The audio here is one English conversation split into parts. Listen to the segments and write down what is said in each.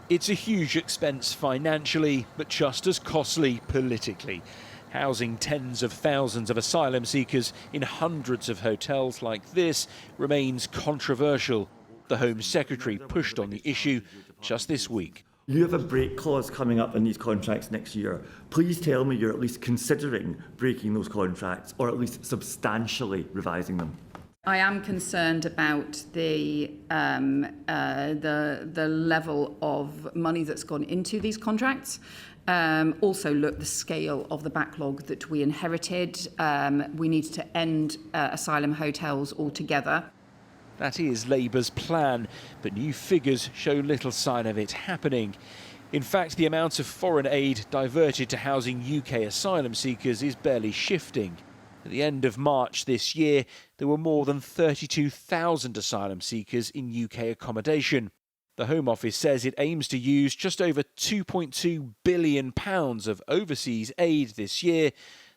It's a huge expense financially, but just as costly politically. Housing tens of thousands of asylum seekers in hundreds of hotels like this remains controversial. The Home Secretary pushed on the issue just this week. You have a break clause coming up in these contracts next year. Please tell me you're at least considering breaking those contracts, or at least substantially revising them. I am concerned about the level of money that's gone into these contracts. Also, look, the scale of the backlog that we inherited. We need to end asylum hotels altogether. That is Labour's plan, but new figures show little sign of it happening. In fact, the amount of foreign aid diverted to housing UK asylum seekers is barely shifting. At the end of March this year, there were more than 32,000 asylum seekers in UK accommodation. The Home Office says it aims to use just over £2.2 billion of overseas aid this year,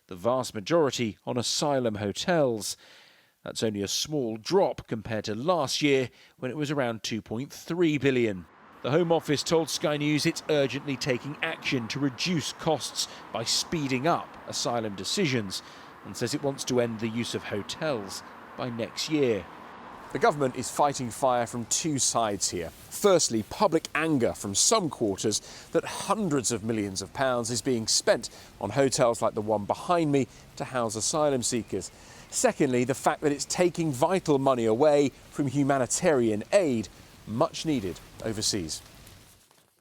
the vast majority on asylum hotels. That's only a small drop compared to last year, when it was around £2.3 billion. The Home Office told Sky News it's urgently taking action to reduce costs by speeding up asylum decisions, and says it wants to end the use of hotels by next year. The government is fighting fire from two sides here. Firstly, public anger from some quarters that hundreds of millions of pounds is being spent on hotels like the one behind me to house asylum seekers. Secondly, the fact that it's taking vital money away from humanitarian aid, much needed overseas.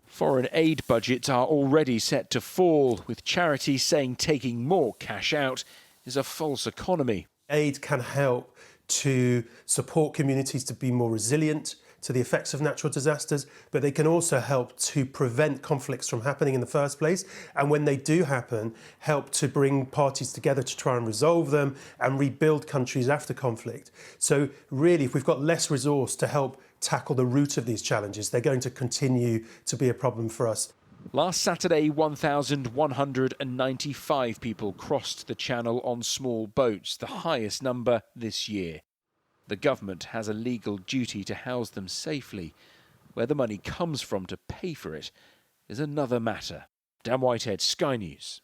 Foreign aid budgets are already set to fall, with charities saying taking more cash out is a false economy. Aid can help to support communities to be more resilient to the effects of natural disasters, but they can also help to prevent conflicts from happening in the first place. And when they do happen, help to bring parties together to try and resolve them and rebuild countries after conflict. So really, if we've got less resource to help tackle the root of these challenges, they're going to continue to be a problem for us. Last Saturday, 1,195 people crossed the Channel on small boats, the highest number this year. The government has a legal duty to house them safely. Where the money comes from to pay for it is another matter. Dan Whitehead, Sky News.